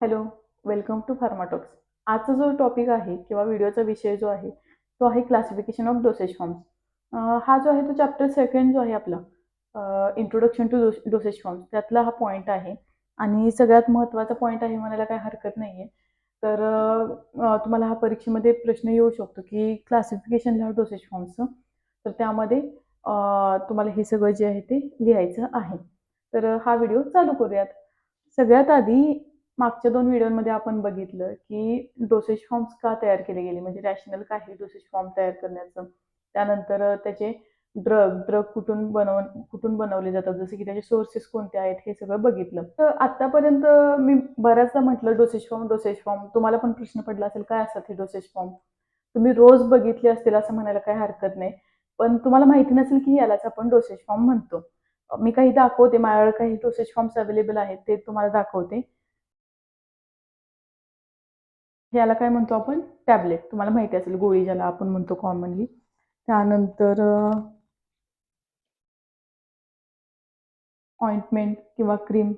Hello, welcome to फार्माटॉक्स. आजचा जो topic आहे किंवा व्हिडिओचा विषय जो आहे, तो आहे क्लासिफिकेशन ऑफ डोसेज फॉर्म्स. हा जो आहे तो चॅप्टर सेकंड जो आहे आपला इंट्रोडक्शन टू डोसेज फॉर्म्स त्यातला हा पॉईंट आहे आणि सगळ्यात महत्त्वाचा पॉईंट आहे म्हणायला काही हरकत नाही आहे. तर तुम्हाला हा परीक्षेमध्ये प्रश्न येऊ शकतो की क्लासिफिकेशन लिहा डोसेज फॉर्म्सचं. तर त्यामध्ये तुम्हाला हे सगळं जे आहे ते लिहायचं आहे. तर हा व्हिडिओ चालू करूयात. सगळ्यात आधी मागच्या 2 व्हिडिओमध्ये आपण बघितलं, की डोसेज फॉर्म्स का तयार केले गेले, म्हणजे रॅशनल काय आहे डोसेज फॉर्म तयार करण्याचं. त्यानंतर त्याचे ड्रग कुठून बनवले जातात, जसे की त्याचे सोर्सेस कोणते आहेत, हे सगळं बघितलं. तर आत्तापर्यंत मी बऱ्याचदा म्हटलं डोसेज फॉर्म. तुम्हाला पण प्रश्न पडला असेल, काय असतात हे डोसेज फॉर्म? तुम्ही रोज बघितले असतील असं म्हणायला काही हरकत नाही. पण तुम्हाला माहिती नसेल, की यालाच आपण डोसेज फॉर्म म्हणतो. मी काही दाखवते, माझ्याकडे काही डोसेज फॉर्म्स अवेलेबल आहेत, ते तुम्हाला दाखवते. याला काय म्हणतो आपण? टॅबलेट. तुम्हाला माहिती असेल गोळी ज्याला आपण म्हणतो कॉमनली. त्यानंतर ऑइंटमेंट किंवा क्रीम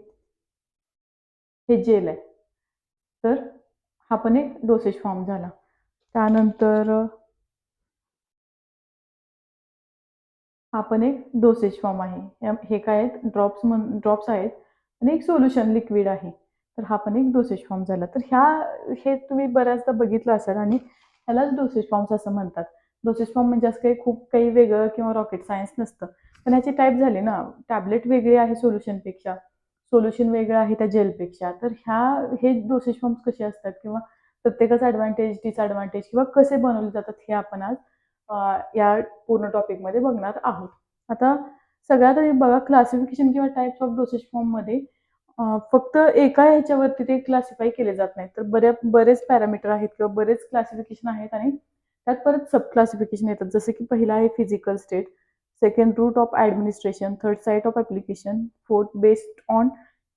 हे जेल आहे. तर हा पण एक डोसेज फॉर्म झाला. त्यानंतर हा पण एक डोसेज फॉर्म आहे. हे काय आहेत? ड्रॉप्स आहेत आणि एक सोल्युशन लिक्विड आहे. तर हा पण एक डोसेज फॉर्म झाला. तर हे तुम्ही बऱ्याचदा बघितलं असेल आणि ह्यालाच डोसेज फॉर्म्स असं म्हणतात. डोसेज फॉर्म म्हणजे असं काही वेगळं किंवा रॉकेट सायन्स नसतं. पण ह्याचे टाईप झाले ना, टॅबलेट वेगळे आहे सोल्युशनपेक्षा, सोल्युशन वेगळं आहे त्या जेलपेक्षा. तर हे डोसेज फॉर्म्स कसे असतात किंवा प्रत्येकाचा ॲडव्हांटेज, डिसॲडव्हांटेज किंवा कसे बनवले जातात हे आपण आज या पूर्ण टॉपिकमध्ये बघणार आहोत. आता सगळ्यात आधी बघा क्लासिफिकेशन किंवा टाइप्स ऑफ डोसेज फॉर्ममध्ये फक्त एका ह्याच्यावरती ते क्लासिफाय केले जात नाही. तर बरेच पॅरामीटर आहेत किंवा बरेच क्लासिफिकेशन आहेत आणि त्यात परत सब क्लासिफिकेशन येतात. जसं की पहिला आहे physical state, second route of administration, third site of application, fourth based on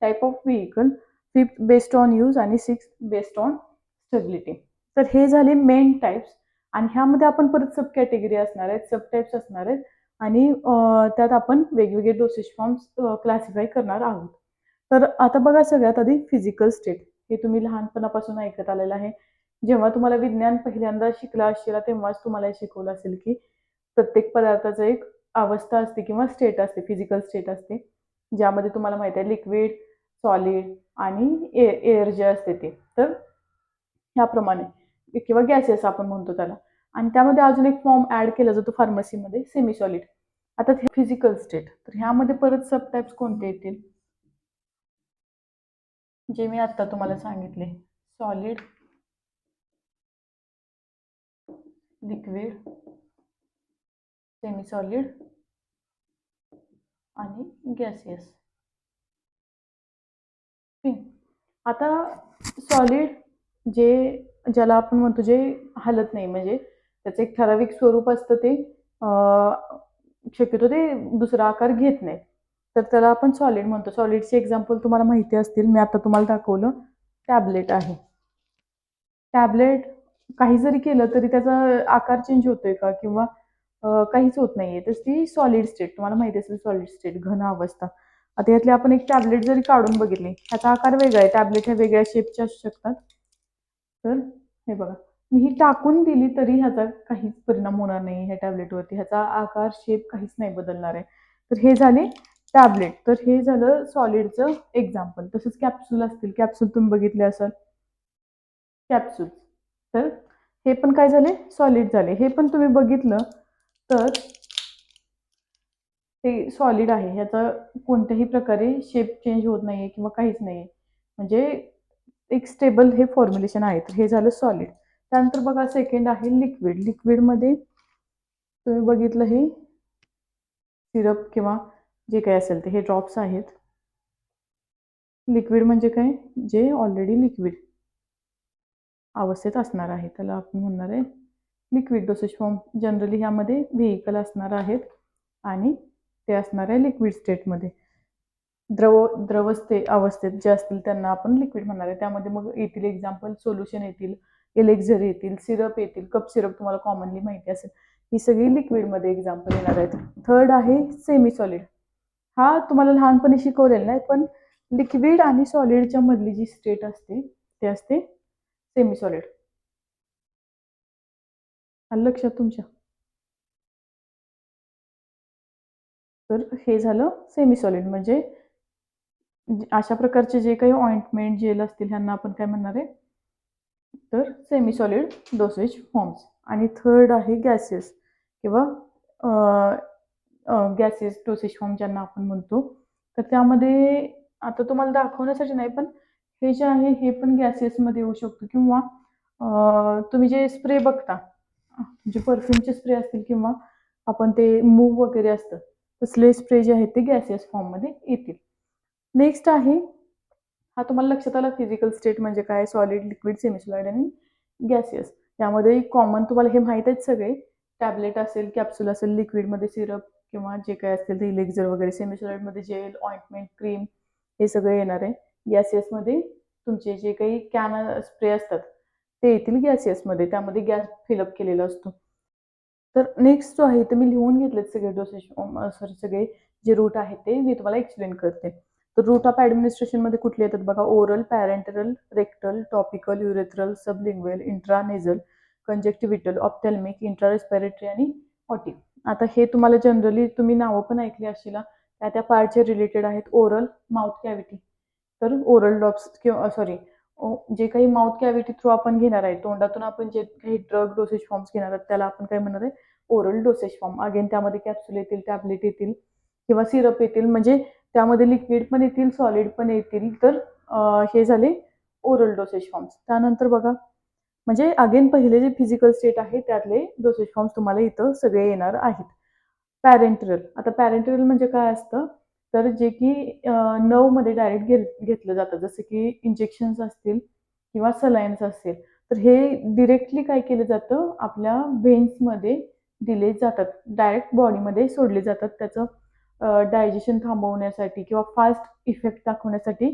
type of vehicle, fifth based on use आणि सिक्स्थ बेस्ड ऑन स्टेबिलिटी. तर हे झाले मेन टाइप्स आणि ह्यामध्ये आपण परत सब कॅटेगरी असणार आहेत, सब टाइप्स असणार आहेत आणि त्यात आपण वेगवेगळे डोसेज फॉर्म्स क्लासिफाय करणार आहोत. तर आता बघा सगळ्यात आधी फिजिकल स्टेट. हे तुम्ही लहानपणापासून ऐकत आलेलं आहे. जेव्हा तुम्हाला विज्ञान पहिल्यांदा शिकला असशीला तेव्हाच तुम्हाला हे शिकवलं असेल, की प्रत्येक पदार्थाचं एक अवस्था असते किंवा स्टेट असते, फिजिकल स्टेट असते. ज्यामध्ये तुम्हाला माहिती आहे लिक्विड, सॉलिड आणि एअर जे असते ते. तर ह्याप्रमाणे किंवा गॅसेस आपण म्हणतो त्याला. आणि त्यामध्ये अजून एक फॉर्म ॲड केला जातो फार्मसीमध्ये सेमी सॉलिड. आता फिजिकल स्टेट. तर ह्यामध्ये परत सब टाइप्स कोणते येतील? जे मी आता तुम्हाला सांगितले. सॉलिड, लिक्विड, सेमी सॉलिड आणि गॅसियस. आता सॉलिड जे ज्याला आपण म्हणतो जे हलत नाही, म्हणजे त्याचं एक ठराविक स्वरूप असतं, ते शक्यतो ते दुसरा आकार घेत नाही. तर त्याला आपण सॉलिड म्हणतो. सॉलिडचे एक्झाम्पल तुम्हाला माहिती असतील. मी आता तुम्हाला दाखवलं. टॅबलेट आहे. टॅबलेट काही जरी केलं तरी त्याचा आकार चेंज होतोय का किंवा काहीच होत नाहीये. तर ती सॉलिड स्टेट तुम्हाला माहिती असेल. सॉलिड स्टेट घन अवस्था. आता यातले आपण एक टॅबलेट जरी काढून बघितले, ह्याचा आकार वेगळा आहे. टॅबलेट ह्या वेगळ्या शेपचे असू शकतात. तर हे बघा, मी ही टाकून दिली तरी ह्याचा काहीच परिणाम होणार नाही ह्या टॅबलेटवरती. ह्याचा आकार शेप काहीच नाही बदलणार आहे. तर हे झाले टॅबलेट. तर हे झालं सॉलिडचं एक्झाम्पल. तसंच कॅप्सूल असतील. कॅप्सूल तुम्ही बघितले असाल. कॅप्सूल. तर हे पण काय झाले? सॉलिड झाले. हे पण तुम्ही बघितलं तर ते सॉलिड आहे. ह्याचा कोणत्याही प्रकारे शेप चेंज होत नाहीये किंवा काहीच नाहीये. म्हणजे एक स्टेबल हे फॉर्म्युलेशन आहे. तर हे झालं सॉलिड. त्यानंतर बघा सेकंड आहे लिक्विड. लिक्विडमध्ये तुम्ही बघितलं हे सिरप किंवा जे काही असेल ते हे ड्रॉप्स आहेत. लिक्विड म्हणजे काय? जे ऑलरेडी लिक्विड अवस्थेत असणार आहे. त्याला आपण म्हणणार आहे लिक्विड डोसेज फॉर्म. जनरली ह्यामध्ये व्हेइकल असणार आहेत आणि ते असणार आहे लिक्विड स्टेटमध्ये. द्रव अवस्थेत जे असतील त्यांना आपण लिक्विड म्हणणार आहे. त्यामध्ये मग येतील एक्झाम्पल सोल्युशन येतील, एलेक्झर येतील, सिरप येतील, कप सिरप तुम्हाला कॉमनली माहिती असेल. ही सगळी लिक्विडमध्ये एक्झाम्पल येणार आहेत. थर्ड आहे सेमी सॉलिड. हा तुम्हाला लहानपणी शिकवलेला नाही, पण लिक्विड आणि सॉलिडच्या मधली जी स्टेट असते ते असते सेमी सॉलिड. आलं लक्षात तुमच्या? तर हे झालं सेमी सॉलिड म्हणजे अशा प्रकारचे जे काही ऑइंटमेंट, जेल असतील ह्यांना आपण काय म्हणणार आहे? तर सेमी सॉलिड डोसेज फॉर्म्स. आणि थर्ड आहे गॅसेस किंवा गॅसेस डोसेज फॉर्म ज्यांना आपण म्हणतो. तर त्यामध्ये आता तुम्हाला दाखवण्यासाठी नाही, पण हे जे आहे हे पण गॅसेसमध्ये येऊ शकतो किंवा तुम्ही जे स्प्रे बघता, जे परफ्यूमचे स्प्रे असतील किंवा आपण ते मूव्ह वगैरे असतं, तसले स्प्रे जे आहेत ते गॅसेस फॉर्ममध्ये येतील. नेक्स्ट आहे, हा तुम्हाला लक्षात आला फिजिकल स्टेट म्हणजे काय, सॉलिड, लिक्विड, सेमी सॉलिड आणि गॅसियस. त्यामध्ये कॉमन तुम्हाला हे माहीत आहेत सगळे, टॅबलेट असेल, कॅप्सूल असेल, लिक्विडमध्ये सिरप किंवा जे काही असतील ते इलेक्झर वगैरे, सेमी सॉलिडमध्ये जेल, ऑइंटमेंट, क्रीम हे सगळं येणार आहे. गॅसियसमध्ये तुमचे जे काही कॅन स्प्रे असतात ते येतील गॅसियसमध्ये, त्यामध्ये गॅस फिलअप केलेला असतो. तर नेक्स्ट जो आहे ते मी लिहून घेतलेत सगळे डोसेज सॉरी सगळे जे रूट आहेत ते मी तुम्हाला एक्सप्लेन करते. तर रूट ऑफ ॲडमिनिस्ट्रेशनमध्ये कुठले येतात बघा, oral, parenteral, rectal, topical, urethral, sublingual, intranasal, conjunctival, ophthalmic, intrarespiratory आणि ऑटिक. आता हे तुम्हाला जनरली तुम्ही नावं पण ऐकली असतील, त्या त्या पार्टचे रिलेटेड आहेत. ओरल, माउथ कॅव्हिटी, तर ओरल ड्रॉप्स किंवा सॉरी जे काही माउथ कॅव्हिटी थ्रू आपण घेणार आहे, तोंडातून आपण जे काही ड्रग डोसेज फॉर्म्स घेणार आहोत त्याला आपण काय म्हणणार आहे, ओरल डोसेज फॉर्म. अगेन त्यामध्ये कॅप्सूल येतील, टॅबलेट येतील किंवा सिरप येतील, म्हणजे त्यामध्ये लिक्विड पण येतील, सॉलिड पण येतील. तर हे झाले ओरल डोसेज फॉर्म्स. त्यानंतर बघा, म्हणजे अगेन पहिले जे फिजिकल स्टेट आहे त्यातले डोसेज फॉर्म्स तुम्हाला इथं सगळे येणार आहेत. पॅरेंटरल, आता पॅरेंटरल म्हणजे काय असतं, तर जे की नवमध्ये डायरेक्ट घेतलं जातं, जसं की इंजेक्शन्स असतील किंवा सलाईन्स असतील, तर हे डिरेक्टली काय केलं जातं, आपल्या व्हेन्समध्ये दिले जातात, डायरेक्ट बॉडीमध्ये सोडले जातात. त्याचं डायजेशन थांबवण्यासाठी किंवा फास्ट इफेक्ट दाखवण्यासाठी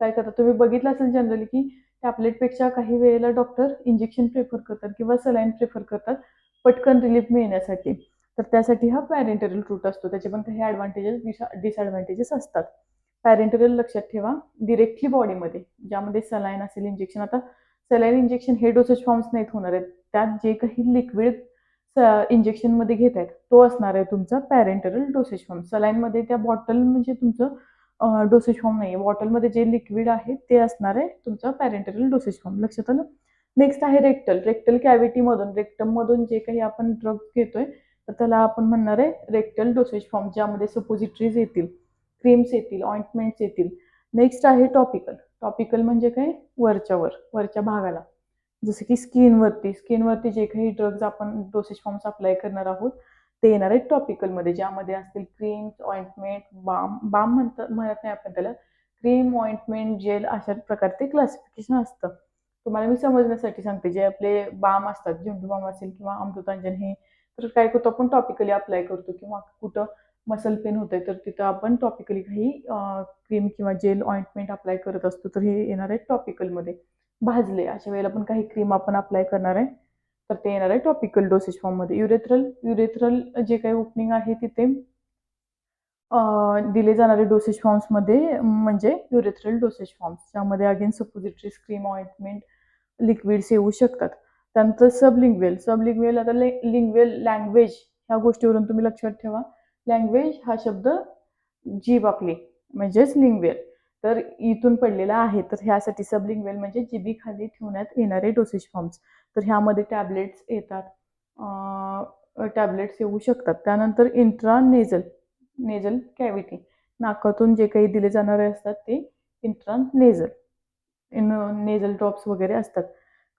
काय करतात, तुम्ही बघितलं असेल जनरली की टॅबलेटपेक्षा काही वेळेला डॉक्टर इंजेक्शन प्रेफर करतात किंवा सलाईन प्रेफर करतात पटकन रिलीफ मिळण्यासाठी. तर त्यासाठी हा पॅरेंटरल रूट असतो. त्याचे पण काही ॲडव्हान्टेजेस, डिसॲडव्हान्टेजेस असतात. पॅरेंटरल लक्षात ठेवा, डिरेक्टली बॉडीमध्ये, ज्यामध्ये सलाईन असेल, इंजेक्शन. आता सलाईन इंजेक्शन हे डोसेज फॉर्म्स नाहीत होणार आहेत, त्यात जे काही लिक्विड इंजेक्शनमध्ये घेत आहेत तो असणार आहे तुमचा पॅरेंटरल डोसेज फॉर्म. सलाईनमध्ये त्या बॉटल म्हणजे तुमचं डोसेज फॉर्म नाही आहे, बॉटलमध्ये जे लिक्विड आहे ते असणार आहे तुमचा पॅरेंटरल डोसेज फॉर्म. लक्षात आलं? नेक्स्ट आहे रेक्टल. रेक्टल कॅव्हिटीमधून, रेक्टममधून जे काही आपण ड्रग्स घेतोय तर त्याला आपण म्हणणार आहे रेक्टल डोसेज फॉर्म, ज्यामध्ये सपोजिटरीज येतील, क्रीम्स येतील, ऑइंटमेंट्स येतील. नेक्स्ट आहे टॉपिकल. टॉपिकल म्हणजे काय, वरच्या भागाला, जसं की स्किनवरती जे काही ड्रग्ज आपण डोसेज फॉर्म्स अप्लाय करणार आहोत ते येणार आहेत टॉपिकलमध्ये, ज्यामध्ये असतील क्रीम्स, ऑइंटमेंट, बाम म्हणत नाही आपण त्याला, क्रीम, ऑइंटमेंट, जेल, अशा प्रकारचे क्लासिफिकेशन असतं. तुम्हाला मी समजण्यासाठी सांगते, जे आपले बाम असतात, झेंडू बाम असेल किंवा अमृतांजन, हे तर काय करतो आपण टॉपिकली अप्लाय करतो, किंवा कुठं मसल पेन होतंय तर तिथं आपण टॉपिकली काही क्रीम किंवा जेल, ऑइंटमेंट अप्लाय करत असतो, तर हे येणार आहे टॉपिकलमध्ये. भाजले अशा वेळेला पण काही क्रीम आपण अप्लाय करणार आहे तर ते येणार आहे टॉपिकल डोसेज फॉर्ममध्ये. युरेथ्रल जे काही ओपनिंग आहे तिथे दिले जाणारे डोसेज फॉर्म्समध्ये म्हणजे युरेथ्रल डोसेज फॉर्म्स, ज्यामध्ये again suppositories, cream, ointment, liquids येऊ शकतात. त्यानंतर सबलिंग्वेल आता लिंग्वेल लँग्वेज ह्या गोष्टीवरून तुम्ही लक्षात ठेवा. लँग्वेज हा शब्द जीभ आपली म्हणजेच लिंग्वेल, तर इथून पडलेला आहे. तर ह्यासाठी सबलिंग्वेल म्हणजे जिभेखाली ठेवण्यात येणारे डोसेज फॉर्म्स. तर ह्यामध्ये टॅबलेट्स येतात, टॅबलेट्स येऊ शकतात. त्यानंतर नेझल कॅव्हिटी, नाकातून जे काही दिले जाणारे असतात ते इंट्रानेझल नेझल ड्रॉप्स वगैरे असतात.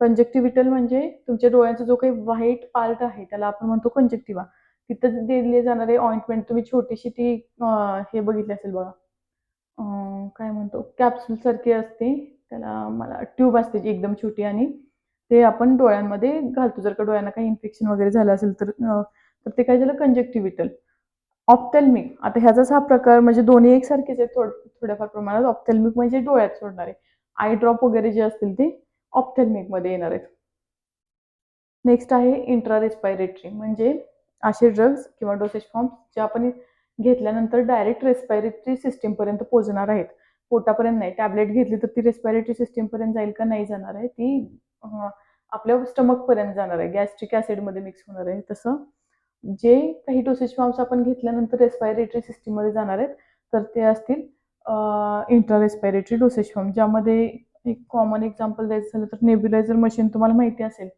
कंजक्टिव्हिटल म्हणजे तुमच्या डोळ्यांचा जो काही व्हाईट पार्ट आहे त्याला आपण म्हणतो कंजक्टिव्हा. तिथं दिले जाणारे ऑइंटमेंट, तुम्ही छोटीशी ती हे बघितली असेल बघा, काय म्हणतो, कॅप्सूल सारखी असते, त्याला मला ट्यूब असते जी एकदम छोटी, आणि ते आपण डोळ्यांमध्ये घालतो जर का डोळ्यांना काही इन्फेक्शन वगैरे झालं असेल तर. तर ते काय झालं कंजक्टिव्हिटल. ऑप्थॅल्मिक, आता ह्याचाच हा प्रकार म्हणजे दोन्ही एकसारखेच आहेत थोड्याफार प्रमाणात. ऑप्थॅल्मिक म्हणजे डोळ्यात सोडणारे आय ड्रॉप वगैरे जे असतील ते ऑप्थॅल्मिकमध्ये येणार आहेत. नेक्स्ट आहे इंट्रा रेस्पायरेटरी, म्हणजे असे ड्रग्ज किंवा डोसेज फॉर्म्स जे आपण घेतल्यानंतर डायरेक्ट रेस्पायरेटरी सिस्टीमपर्यंत पोहोचणार आहेत. पोटापर्यंत नाही, टॅबलेट घेतली तर ती रेस्पिरेटरी सिस्टीमपर्यंत जाईल का? नाही जाणार आहे. ती आपल्या स्टमकपर्यंत जाणार आहे, गॅस्ट्रिक ॲसिडमध्ये मिक्स होणार आहे. तसं जे काही डोसेज फॉर्म्स आपण घेतल्यानंतर रेस्पिरेटरी सिस्टीममध्ये जाणार आहेत, तर ते असतील इंट्रा रेस्पिरेटरी डोसेज फॉर्म, ज्यामध्ये एक कॉमन एक्झाम्पल द्यायचं झालं तर नेब्युलायझर मशीन तुम्हाला माहिती असेल.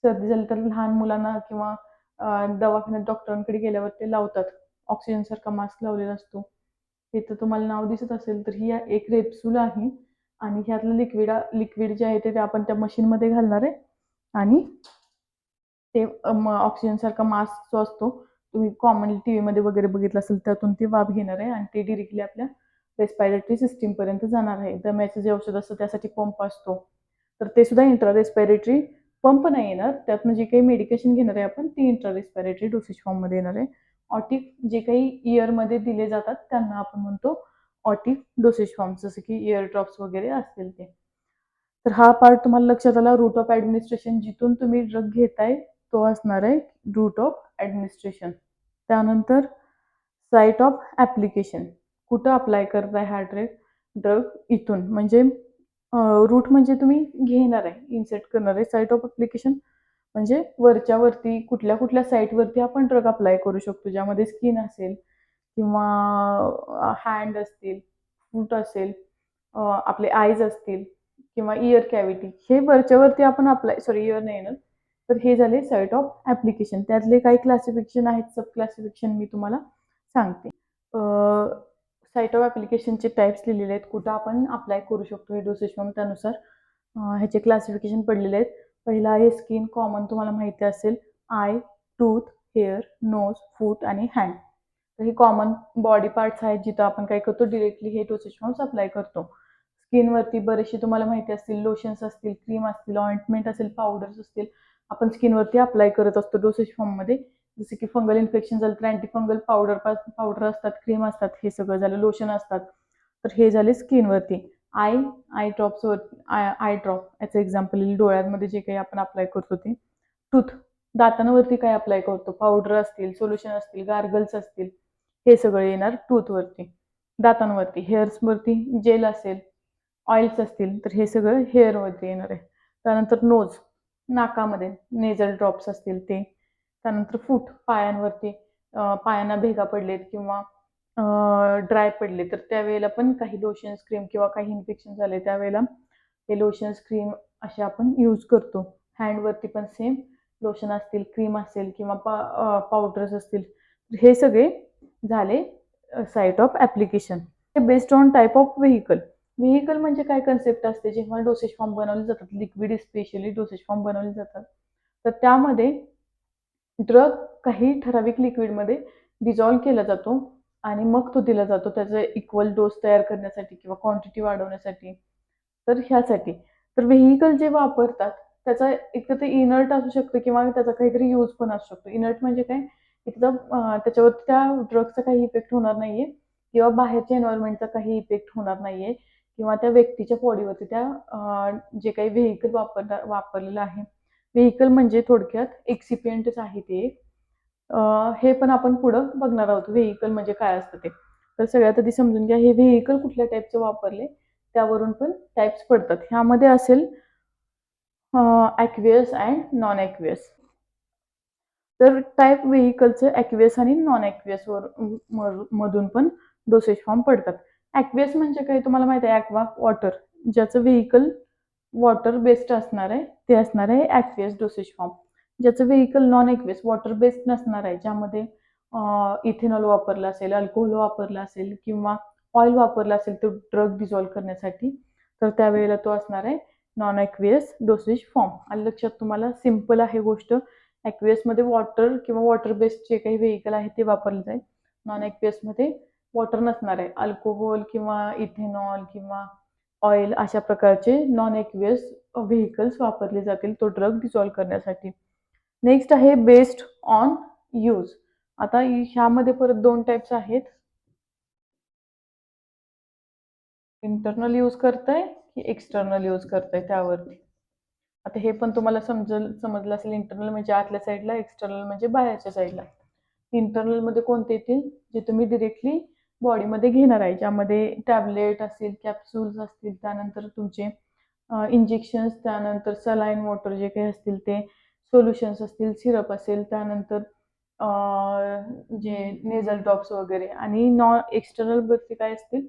सर्दी झाली तर लहान मुलांना किंवा दवाखान्यात डॉक्टरांकडे गेल्यावर ते लावतात. ऑक्सिजनसारखा मास्क लावलेला असतो. हे तर तुम्हाला नाव दिसत असेल, तर ही एक रेप्सूल आहे आणि ह्यातलं लिक्विड जे आहे ते आपण त्या मशीनमध्ये घालणार आहे आणि ते ऑक्सिजनसारखा मास्क जो असतो, तुम्ही कॉमनली टीव्हीमध्ये वगैरे बघितलं असेल, त्यातून ती वाफ घेणार आहे आणि ते डिरेक्टली आपल्या रेस्पिरेटरी सिस्टीमपर्यंत जाणार आहे. दम्याचं जे औषध असतं त्यासाठी पंप असतो. तर ते सुद्धा इंट्रा रेस्पिरेटरी पंप नाही येणार. त्यातनं जे काही मेडिकेशन घेणार आहे आपण, ती इंट्रा रेस्पिरेटरी डोसेज फॉर्ममध्ये येणार आहे. ऑटिक जे काही इयरमध्ये दिले जातात त्यांना आपण म्हणतो ऑटिक डोसेज फॉर्म, जसं की इयर ड्रॉप्स वगैरे असतील ते. तर हा पार्ट तुम्हाला लक्षात आला. रूट ऑफ ॲडमिनिस्ट्रेशन, जिथून तुम्ही ड्रग घेताय तो असणार आहे रूट ऑफ ॲडमिनिस्ट्रेशन. त्यानंतर साईट ऑफ ॲप्लिकेशन, कुठं अप्लाय करताय हा ड्रग इथून, म्हणजे रूट म्हणजे तुम्ही घेणार आहे, इन्सर्ट करणार आहे. साईट ऑफ ॲप्लिकेशन म्हणजे वरच्या वरती कुठल्या कुठल्या साईटवरती आपण ड्रग अप्लाय करू शकतो, ज्यामध्ये स्किन असेल किंवा हँड असतील, फूट असेल, आपले आईज असतील किंवा इयर कॅव्हिटी, हे वरच्या वरती आपण इयर नाही ना, तर हे झाले साईट ऑफ ॲप्लिकेशन. त्यातले काही क्लासिफिकेशन आहेत, सब क्लासिफिकेशन मी तुम्हाला सांगते. साईट ऑफ ॲप्लिकेशनचे टाईप्स लिहिलेले आहेत, कुठं आपण अप्लाय करू शकतो हे डोसेज फॉर्म, त्यानुसार ह्याचे क्लासिफिकेशन पडलेले आहेत. पहिला आहे स्किन, कॉमन तुम्हाला माहिती असेल. आय, टूथ, हेअर, नोज, फूट आणि हँड. तर हे कॉमन बॉडी पार्ट्स आहेत जिथं आपण काय करतो, डिरेक्टली हे डोसेज फॉर्म्स अप्लाय करतो. स्किनवरती बरेचसे तुम्हाला माहिती असतील, लोशन्स असतील, क्रीम असतील, ऑइंटमेंट असेल, पावडर्स असतील, आपण स्किनवरती अप्लाय करत असतो डोसेज फॉर्ममध्ये. जसे की फंगल इन्फेक्शन झालं तर अँटीफंगल पावडर असतात, क्रीम असतात, हे सगळं झालं. लोशन असतात. तर हे झाले स्किनवरती. आय ड्रॉप्सवरती, आय ड्रॉप याचं एक्झाम्पल येईल. डोळ्यांमध्ये जे काही आपण अप्लाय करतो ते. टूथ, दातांवरती काय अप्लाय करतो, पावडर असतील, सोल्युशन असतील, गार्गल्स असतील, हे सगळं येणार टूथवरती. दातांवरती, हेअर्सवरती जेल असेल, ऑइल्स असतील, तर हे सगळं हेअरवरती येणार आहे. त्यानंतर नोज, नाकामध्ये नेझल ड्रॉप्स असतील ते. त्यानंतर फूट, पायांवरती पायांना भेगा पडलेत किंवा ड्राय पडले तर त्यावेळेला पण काही लोशन्स, क्रीम किंवा काही इन्फेक्शन झाले त्यावेळेला ते लोशन्स, क्रीम असे आपण यूज करतो. हँडवरती पण सेम लोशन असतील, क्रीम असेल किंवा पावडर्स असतील, हे सगळे झाले site of application. Based on type of vehicle. Vehicle म्हणजे काय कन्सेप्ट असते, जेव्हा डोसेज फॉर्म बनवले जातात, लिक्विड स्पेशली डोसेज फॉर्म बनवले जातात, तर त्यामध्ये ड्रग काही ठराविक लिक्विडमध्ये डिझॉल्व्ह केला जातो आणि मग तो दिला जातो त्याचा इक्वल डोस तयार करण्यासाठी किंवा क्वांटिटी वाढवण्यासाठी. तर ह्यासाठी तर व्हेकल जे वापरतात त्याचा एक तर ते इनर्ट असू शकतं किंवा त्याचा काहीतरी यूज पण असू शकतो. इनर्ट म्हणजे काय, त्याच्यावरती त्या ड्रगचा काही इफेक्ट होणार नाहीये किंवा बाहेरच्या एन्व्हायरमेंटचा काही इफेक्ट होणार नाहीये किंवा त्या व्यक्तीच्या बॉडीवरती त्या जे काही व्हेकल वापरलेलं आहे. व्हेकल म्हणजे थोडक्यात एक्सिपियंटच आहे ते. हे पण आपण पुढं बघणार आहोत व्हेकल म्हणजे काय असतं ते. तर सगळ्यात आधी समजून घ्या हे व्हेकल कुठल्या टाईपचे वापरले, त्यावरून पण टाईप्स पडतात. ह्यामध्ये असेल ॲक्वियस अँड नॉन ॲक्वियस. तर टाईप व्हेकलचं ॲक्वियस आणि नॉन ॲक्वियस मधून पण डोसेज फॉर्म पडतात. ॲक्वियस म्हणजे काय तुम्हाला माहिती आहे, ॲक्वा वॉटर, ज्याचं व्हेकल वॉटर बेस्ड असणार आहे ते असणार आहे ॲक्वियस डोसेज फॉर्म. ज्याचं vehicle non aqueous water based नसणार आहे, ज्यामध्ये इथेनॉल वापरलं असेल, अल्कोहोल वापरलं असेल किंवा ऑइल वापरलं असेल तो ड्रग डिझॉल्व्ह करण्यासाठी, तर त्यावेळेला तो असणार आहे नॉन ॲक्वियस डोसेज फॉर्म. आलं लक्षात तुम्हाला? सिम्पल आहे गोष्ट. ॲक्वियसमध्ये वॉटर किंवा वॉटर बेस्ड जे काही व्हेकल आहे ते वापरले जाईल. नॉन ॲक्वियसमध्ये वॉटर नसणार आहे, अल्कोहोल किंवा इथेनॉल किंवा ऑइल अशा प्रकारचे नॉन ॲक्वियस व्हेकल्स वापरले जातील तो ड्रग डिझॉल्व्ह करण्यासाठी. नेक्स्ट आहे बेस्ड ऑन यूज. आता ह्यामध्ये परत दोन टाईप्स आहेत, इंटरनल यूज करताय की एक्सटर्नल यूज करताय त्यावरती. आता हे पण तुम्हाला समजलं असेल. इंटरनल म्हणजे आतल्या साईडला, एक्सटर्नल म्हणजे बाहेरच्या साईडला. इंटरनल मध्ये कोणते येतील, जे तुम्ही डिरेक्टली बॉडीमध्ये घेणार आहे, ज्यामध्ये टॅबलेट असतील, कॅप्सूल्स असतील, त्यानंतर तुमचे इंजेक्शन्स, त्यानंतर सलाईन वॉटर जे काही असतील ते, सोल्युशन्स असतील, सिरप असेल, त्यानंतर जे नेझल ड्रॉप्स वगैरे आणि एक्सटर्नल वरती काय असतील,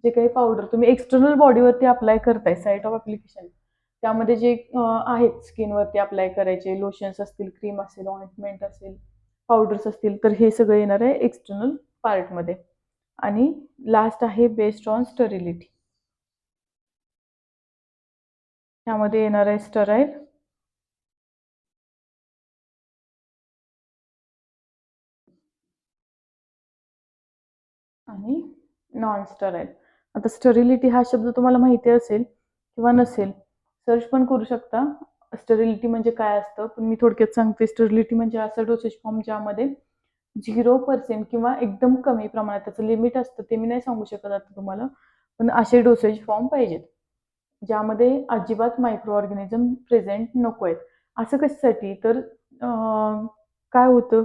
जे काही पावडर तुम्ही एक्सटर्नल बॉडीवरती अप्लाय करताय, साईट ऑफ ॲप्लिकेशन त्यामध्ये जे आहेत स्किनवरती अप्लाय करायचे लोशन्स असतील, क्रीम असेल, ऑइंटमेंट असेल, पावडर्स असतील, तर हे सगळं येणार आहे एक्सटर्नल पार्टमध्ये. आणि लास्ट आहे बेस्ड ऑन स्टरिलिटी. त्यामध्ये येणार आहे स्टराईल आणि नॉन स्टराईल. आता स्टरिलिटी हा शब्द तुम्हाला माहिती असेल किंवा नसेल, सर्च पण करू शकता. स्टरिलिटी म्हणजे काय असतं, पण मी थोडक्यात सांगते. स्टरिलिटी म्हणजे असं डोसेज फॉर्म ज्यामध्ये 0% किंवा एकदम कमी प्रमाणात, त्याचं लिमिट असतं ते मी नाही सांगू शकत आता तुम्हाला, पण असे डोसेज फॉर्म पाहिजेत ज्यामध्ये अजिबात मायक्रो ऑर्गॅनिझम प्रेझेंट नको आहेत. असं कशासाठी, तर काय होतं,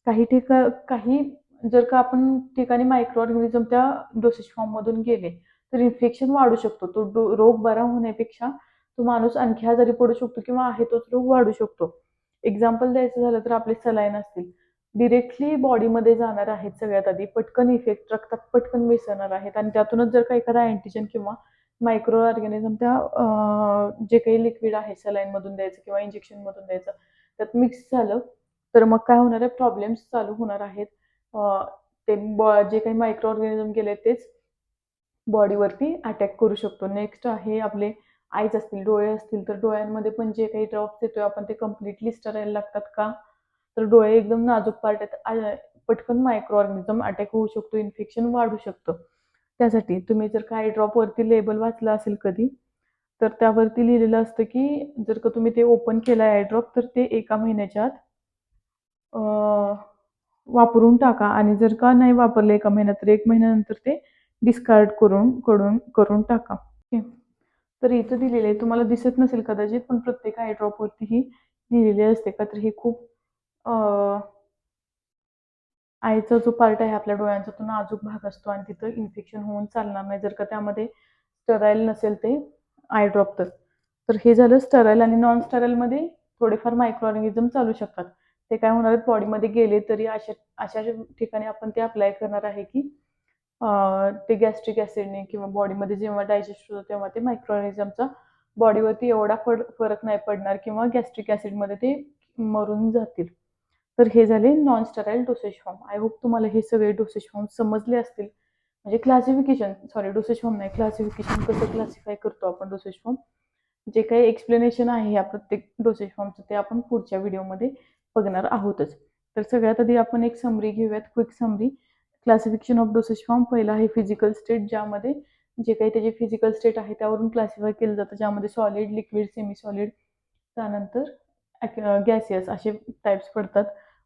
काही जर का आपण ठिकाणी मायक्रो ऑर्गॅनिझम त्या डोसेज फॉर्ममधून गेले तर इन्फेक्शन वाढू शकतो. तो रोग बरा होण्यापेक्षा तो माणूस आणखी आजारी पडू शकतो किंवा आहे तोच रोग वाढू शकतो. एक्झाम्पल द्यायचं झालं तर आपले सलाईन असतील, डिरेक्टली बॉडीमध्ये जाणार आहेत, सगळ्यात आधी पटकन इफेक्ट रक्तात पटकन मिसळणार आहेत आणि त्यातूनच जर का एखादा अँटीजन किंवा मायक्रो ऑर्गॅनिझम त्या जे काही लिक्विड आहे सलाईनमधून द्यायचं किंवा इंजेक्शनमधून द्यायचं त्यात मिक्स झालं, तर मग काय होणार आहे, प्रॉब्लेम्स चालू होणार आहेत. ते जे काही मायक्रो ऑर्गॅनिझम गेले तेच बॉडीवरती अटॅक करू शकतो. नेक्स्ट आहे आपले आईज असतील, डोळे असतील, तर डोळ्यांमध्ये पण जे काही ड्रॉप्स देतोय आपण ते कम्प्लिटली स्टराईल लागतात का, तर डोळे एकदम नाजूक पार्ट आहेत, पटकन मायक्रो ऑर्गॅनिझम अटॅक होऊ शकतो, इन्फेक्शन वाढू शकतं. त्यासाठी तुम्ही जर का आय ड्रॉपवरती लेबल वाचलं असेल कधी, तर त्यावरती लिहिलेलं असतं की जर का तुम्ही ते ओपन केलं आय ड्रॉप तर ते 1 महिन्याच्या आत वापरून टाका आणि जर का नाही वापरलं 1 महिन्यात, तर 1 महिन्यानंतर ते डिस्कार्ड करून टाका. ओके. तर इथं दिलेलं आहे. तुम्हाला दिसत नसेल कदाचित, पण प्रत्येक आय ड्रॉपवरती ही लिहिलेली असते. का तर ही खूप अ, आईचा जो पार्ट आहे आपल्या डोळ्यांचा तो नाजूक भाग असतो आणि तिथं इन्फेक्शन होऊन चालणार नाही जर का त्यामध्ये स्टराईल नसेल ते आय ड्रॉप तर. तर हे झालं स्टराईल आणि नॉन स्टराईलमध्ये थोडेफार मायक्रो ऑर्गॅनिझम चालू शकतात. ते काय होणार आहेत, बॉडीमध्ये गेले तरी अशा अशा ठिकाणी आपण ते अप्लाय करणार आहे की ते गॅस्ट्रिक ॲसिडने किंवा बॉडीमध्ये जेव्हा डायजेस्ट होतं तेव्हा ते मायक्रो ऑर्गॅनिझमचा बॉडीवरती एवढा फरक नाही पडणार किंवा गॅस्ट्रिक ॲसिडमध्ये ते मरून जातील. तर हे झाले non sterile dosage form. I hope तुम्हाला हे सगळे डोसेज फॉर्म समजले असतील. म्हणजे क्लासिफिकेशन, सॉरी डोसेज फॉर्म नाही, क्लासिफिकेशन कसं क्लासिफाय करतो आपण डोसेज फॉर्म. जे काही एक्सप्लेनेशन आहे या प्रत्येक डोसेज फॉर्मचं ते आपण पुढच्या व्हिडिओमध्ये बघणार आहोतच. तर सगळ्यात आधी आपण एक समरी घेऊयात, quick summary. Classification of dosage form. पहिला आहे फिजिकल स्टेट, ज्यामध्ये जे काही त्याची फिजिकल स्टेट आहे त्यावरून क्लासिफाय केलं जातं, ज्यामध्ये सॉलिड, लिक्विड, सेमी सॉलिड, त्यानंतर गॅसियस असे टाइप्स पडतात.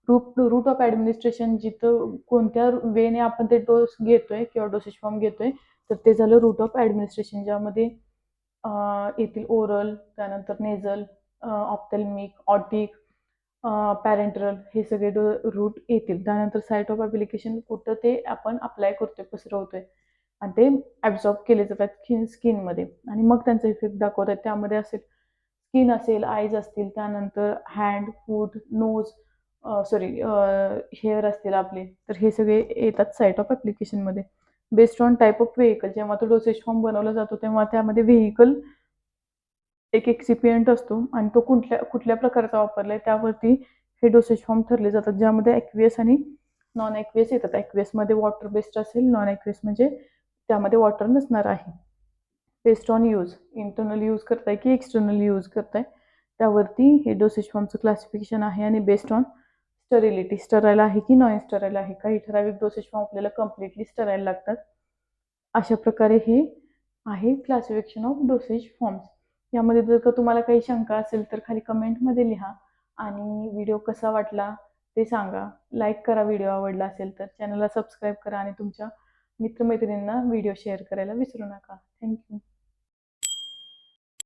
रूट ऑफ ॲडमिनिस्ट्रेशन, जिथं कोणत्या वेने आपण ते डोस घेतोय किंवा डोसेज फॉर्म घेतोय, तर ते झालं रूट ऑफ ॲडमिनिस्ट्रेशन, ज्यामध्ये येथील ओरल, त्यानंतर नेझल, ऑप्थॅल्मिक, ऑटिक, पॅरेंटरल हे सगळे रूट येतील. त्यानंतर साईट ऑफ ॲप्लिकेशन, कुठं ते आपण अप्लाय करतोय, पसरवतोय आणि ते ॲब्झॉर्ब केले जातात स्किनमध्ये आणि मग त्यांचा इफेक्ट दाखवतात. त्यामध्ये असेल स्किन असेल, आईज असतील, त्यानंतर hand, foot, nose, sorry hair असतील आपले, तर हे सगळे येतात साईट ऑफ ॲप्लिकेशनमध्ये. Based on type of vehicle, जेव्हा तो डोसेज फॉर्म बनवला जातो तेव्हा त्यामध्ये व्हेकल एक एक्सिपियंट असतो आणि तो कुठल्या कुठल्या प्रकारचा वापरलाय त्यावरती हे डोसेज फॉर्म ठरले जातात, ज्यामध्ये ॲक्वियस आणि नॉन ॲक्वियस येतात. ॲक्वियसमध्ये वॉटर बेस्ड असेल, नॉन ॲक्वियस म्हणजे त्यामध्ये वॉटर नसणार आहे. Based on use, internal use करताय की एक्सटर्नल यूज करताय त्यावरती हे डोसेज फॉर्मचं क्लासिफिकेशन आहे. आणि बेस्ड ऑन स्टरिलिटी, स्टराईल आहे की नॉन स्टराईल आहे. काही ठराविक डोसेज फॉर्म आपल्याला कम्प्लिटली स्टराईल लागतात. अशा प्रकारे हे आहे क्लासिफिकेशन ऑफ डोसेज फॉर्म्स. यामध्ये जर का तुम्हाला काही शंका असेल तर खाली कमेंटमध्ये लिहा आणि व्हिडिओ कसा वाटला ते सांगा. लाईक करा व्हिडिओ आवडला असेल तर, चॅनलला सबस्क्राईब करा आणि तुमच्या मित्रमैत्रिणींना व्हिडिओ शेअर करायला विसरू नका. थँक्यू.